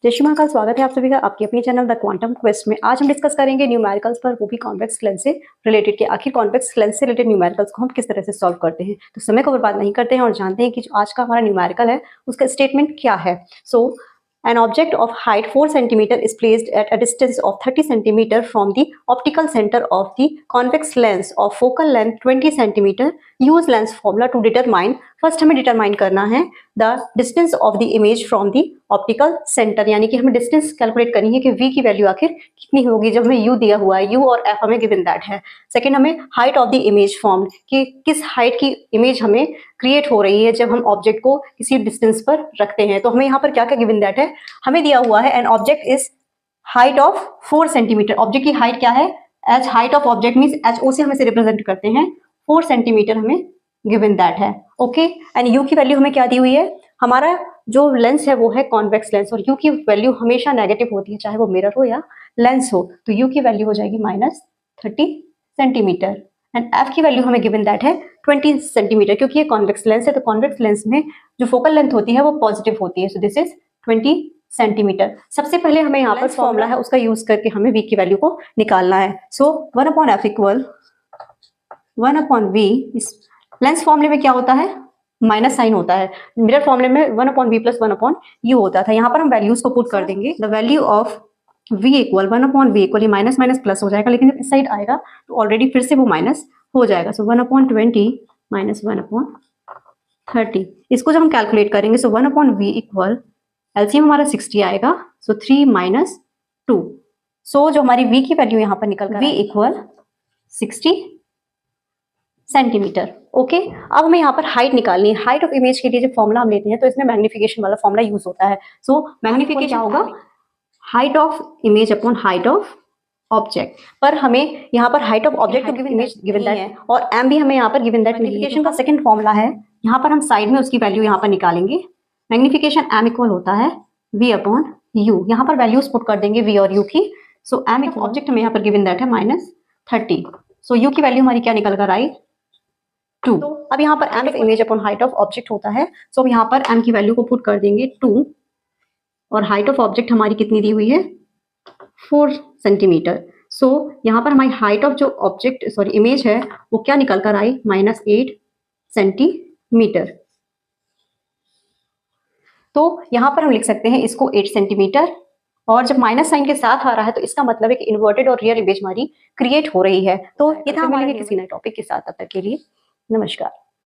जय श्री महाकाल। स्वागत है आप सभी का आपके अपने चैनल द क्वांटम क्वेस्ट में। आज हम डिस्कस करेंगे न्यूमेरिकल्स पर, वो भी कॉन्वेक्स लेंस से रिलेटेड के आखिर कॉन्वेक्स लेंस से रिलेटेड न्यूमेरिकल्स को हम किस तरह से सॉल्व करते हैं। तो समय को बर्बाद नहीं करते हैं और जानते हैं कि जो आज का हमारा न्यूमेरिकल है उसका स्टेटमेंट क्या है। An object of height 4 cm is placed at a distance of 30 cm from the optical center of the convex lens of focal length 20 cm. Use lens formula to determine. First हमें determine करना है the distance of the image from the optical center, यानी कि हमें distance calculate करनी है कि v की वैल्यू आखिर कितनी होगी जब हमें u दिया हुआ है, u और f हमें given that है। सेकेंड हमें height of the image formed, कि किस height की image हमें क्रिएट हो रही है जब हम ऑब्जेक्ट को किसी डिस्टेंस पर रखते हैं। तो हमें यहाँ पर क्या क्या गिवन दैट है, हमें दिया हुआ है an object is height of 4 centimetre. Object की हाइट क्या है, H height of object means H O से हम इसे रिप्रेजेंट करते हैं, 4 सेंटीमीटर हमें गिवन दैट है। ओके, एंड यू की वैल्यू हमें क्या दी हुई है, हमारा जो लेंस है वो है कॉन्वेक्स लेंस और यू की वैल्यू हमेशा नेगेटिव होती है, चाहे वो मिरर हो या लेंस हो। तो यू की वैल्यू हो जाएगी -30 सेंटीमीटर एंड एफ की वैल्यू हमें गिवन दैट है 20 सेंटीमीटर, क्योंकि ये कॉन्वेक्स लेंस है तो कॉन्वेक्स लेंस में जो फोकल लेंथ होती है वो पॉजिटिव होती है। So this is 20 centimetre. सबसे पहले हमें यहाँ पर फॉर्मूला है उसका यूज करके हमें v की वैल्यू को निकालना है। सो 1/f इक्वल 1/v। इस लेंस फॉर्मूले में क्या होता है, माइनस साइन होता है। मिरर फॉर्मूले में 1/v + 1/u होता था। यहाँ पर हम वैल्यूज को पुट कर देंगे। The value of v equal 1/v equal, ये माइनस माइनस प्लस हो जाएगा, लेकिन जब इस साइड आएगा तो ऑलरेडी फिर से वो माइनस हो जाएगा। सो 1/20 माइनस 1/30। इसको जब हम कैलकुलेट करेंगे सो 1/v इक्वल, एलसीएम हमारा 60 आएगा, सो 3 - 2। सो जो हमारी v की वैल्यू यहाँ पर निकल कर v इक्वल 60 सेंटीमीटर। ओके, अब हमें यहाँ पर हाइट निकालनी है। हाइट ऑफ इमेज के लिए जब फॉर्मूला हम लेते हैं तो इसमें मैग्निफिकेशन वाला फॉर्मूला यूज होता है। सो मैग्निफिकेशन क्या होगा, height of image upon height of object. पर हमें यहाँ पर हाइट ऑफ ऑब्जेक्ट तो इमेज गिवन दैट है और एम भी हमें यहाँ पर गिवन दैट मैग्निफिकेशन का सेकंड फॉर्मूला है। यहाँ पर हम साइड में उसकी वैल्यू यहाँ पर निकालेंगे। मैग्निफिकेशन एम इक्वल होता है v अपॉन यू। यहाँ पर वैल्यूज पुट कर देंगे v और u की। सो एम इक्वल ऑब्जेक्ट हमें यहाँ पर गिवन दैट है -30। सो u की वैल्यू हमारी क्या निकल कर आई, 2। अब यहाँ पर M of image upon height of object होता है। सो यहाँ पर एम की वैल्यू को पुट कर देंगे 2 और हाइट ऑफ ऑब्जेक्ट हमारी कितनी दी हुई है, 4 सेंटीमीटर। सो यहाँ पर हमारी हाइट ऑफ जो ऑब्जेक्ट इमेज है वो क्या निकल कर आई, -8 सेंटीमीटर। तो यहाँ पर हम लिख सकते हैं इसको 8 सेंटीमीटर, और जब माइनस साइन के साथ आ रहा है तो इसका मतलब है कि इन्वर्टेड और रियल इमेज हमारी क्रिएट हो रही है। तो ये था हमारे किसी नए टॉपिक के साथ। तब तक के लिए नमस्कार।